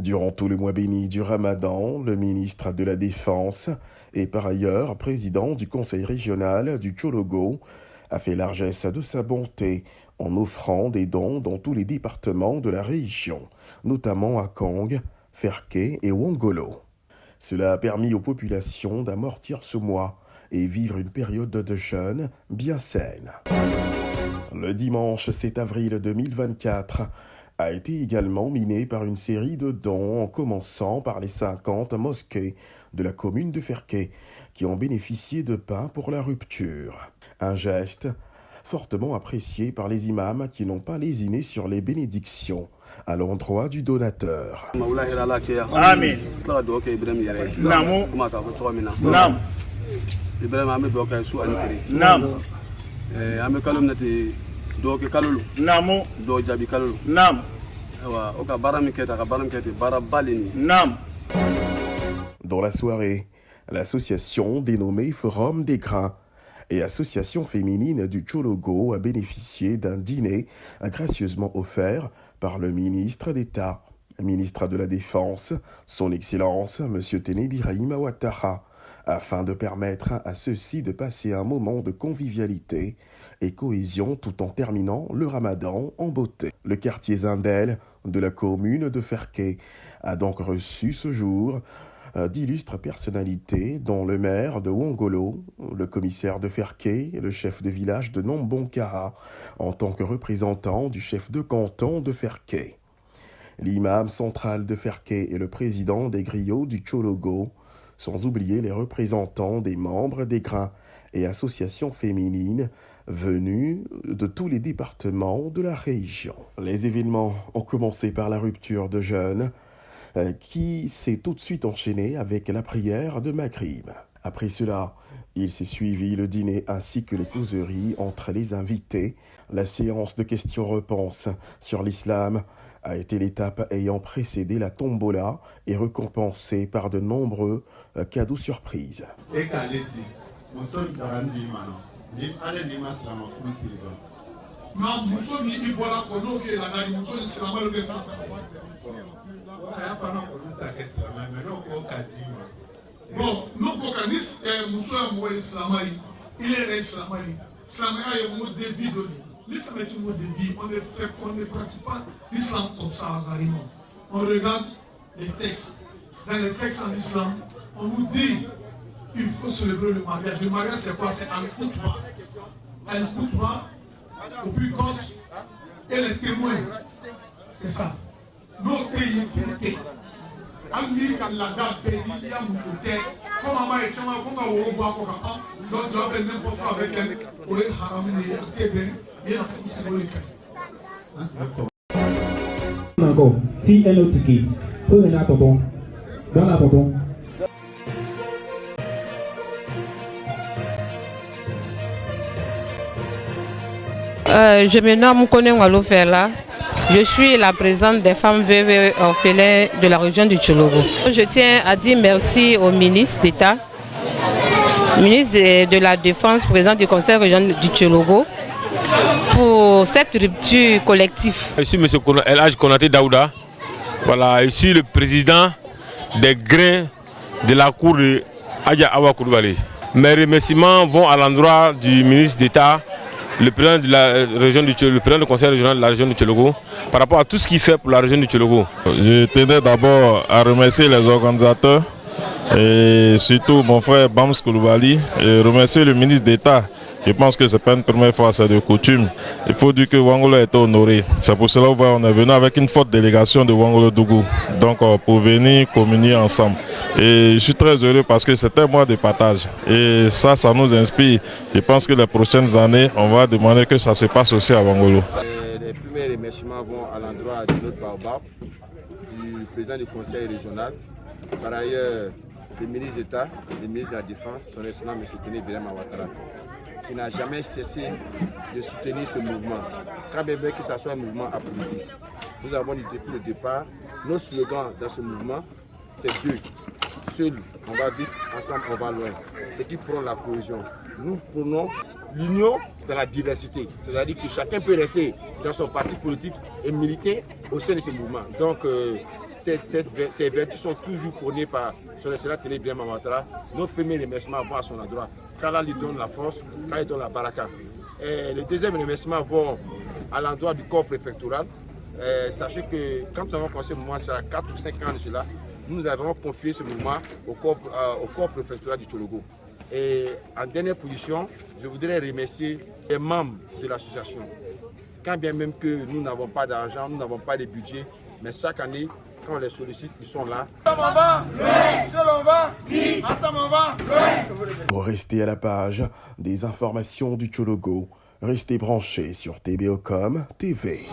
Durant tout le mois béni du Ramadan, le ministre de la Défense et par ailleurs président du conseil régional du Tchologo a fait largesse de sa bonté en offrant des dons dans tous les départements de la région, notamment à Kang, Ferké et Wongolo. Cela a permis aux populations d'amortir ce mois et vivre une période de jeûne bien saine. Le dimanche 7 avril 2024 a été également miné par une série de dons en commençant par les 50 mosquées de la commune de Ferké qui ont bénéficié de pain pour la rupture. Un geste fortement apprécié par les imams qui n'ont pas lésiné sur les bénédictions à l'endroit du donateur. Amen. Dans la soirée, l'association dénommée Forum des Grains et Association féminine du Tchologo a bénéficié d'un dîner gracieusement offert par le ministre d'État, ministre de la Défense, son Excellence, M. Téné Birahim Ouattara, afin de permettre à ceux-ci de passer un moment de convivialité et cohésion tout en terminant le ramadan en beauté. Le quartier Zindel de la commune de Ferké a donc reçu ce jour d'illustres personnalités, dont le maire de Wongolo, le commissaire de Ferké et le chef de village de Nombonkara, en tant que représentant du chef de canton de Ferké. L'imam central de Ferké et le président des griots du Tchologo, sans oublier les représentants des membres des grains et associations féminines venus de tous les départements de la région. Les événements ont commencé par la rupture de jeûne qui s'est tout de suite enchaînée avec la prière de Maghrib. Après cela, il s'est suivi le dîner ainsi que les causeries entre les invités. La séance de questions-réponses sur l'islam a été l'étape ayant précédé la tombola et récompensée par de nombreux cadeaux surprises. Bon, nous organise il est islamai. Islamai est un mode de vie donné. L'islam est un mode de vie. On ne pratique pas l'islam comme ça, hasardément. On regarde les textes. Dans les textes en islam, on nous dit qu'il faut célébrer le mariage. Le mariage, c'est quoi? C'est Al-Khutba. Al-Khutba, au plus court, et les témoins. C'est ça. Nos pays fruités. Ami kan la date de ya musote comme maman et chama comme on voit quoi donc tu vas n'importe quoi avec elle ou les haram et tebe et la fête symbolique. Encore si un autre qui peut venir tonton dans la tonton. Je me nomme Kone Ngalo Fela. Je suis la présidente des femmes veuves et orphelins de la région du Tchologo. Je tiens à dire merci au ministre d'État, ministre de la Défense, président du conseil régional du Tchologo, pour cette rupture collective. Je suis M. El Hadj Konaté Daouda. Voilà, je suis le président des grains de la cour de Adja Awa Koulibaly. Mes remerciements vont à l'endroit du ministre d'État, le président de la région du Tchologo, le président du conseil régional de la région du Tchologo, par rapport à tout ce qu'il fait pour la région du Tchologo. Je tenais d'abord à remercier les organisateurs et surtout mon frère Bams Koulibaly et remercier le ministre d'État. Je pense que ce n'est pas une première fois, c'est de coutume. Il faut dire que Wongolo a été honoré. C'est pour cela qu'on est venu avec une forte délégation de Wongolo Dougou. Donc pour venir communier ensemble. Et je suis très heureux parce que c'est un mois de partage. Et ça nous inspire. Je pense que les prochaines années, on va demander que ça se passe aussi à Wongolo. Les premiers remerciements vont à l'endroit de notre baobab, du président du conseil régional. Par ailleurs, le ministre d'État, le ministre de la Défense, son excellence M. Téné Birahim Ouattara, qui n'a jamais cessé de soutenir ce mouvement, quand même que ce soit un mouvement apolitique. Nous avons dit depuis le départ, nos slogans dans ce mouvement, c'est deux. Seul, on va vite, ensemble, on va loin. C'est qui prend la cohésion. Nous prenons l'union dans la diversité. C'est-à-dire que chacun peut rester dans son parti politique et militer au sein de ce mouvement. Donc, ces vertus sont toujours prônées par son excellent Téné Birama Ouattara. Notre premier remerciement va à son endroit. Qu'Allah lui donne la force, qu'Allah lui donne la baraka. Et le deuxième remerciement va à l'endroit du corps préfectoral. Sachez que quand nous avons commencé ce mouvement, c'est à 4 ou 5 ans de cela, nous avons confié ce mouvement au corps préfectoral du Tchologo. Et en dernière position, je voudrais remercier les membres de l'association. Quand bien même que nous n'avons pas d'argent, nous n'avons pas de budget, mais chaque année, quand on les sollicite, ils sont là. Pour rester à la page des informations du Tchologo, restez branchés sur TBOcom TV.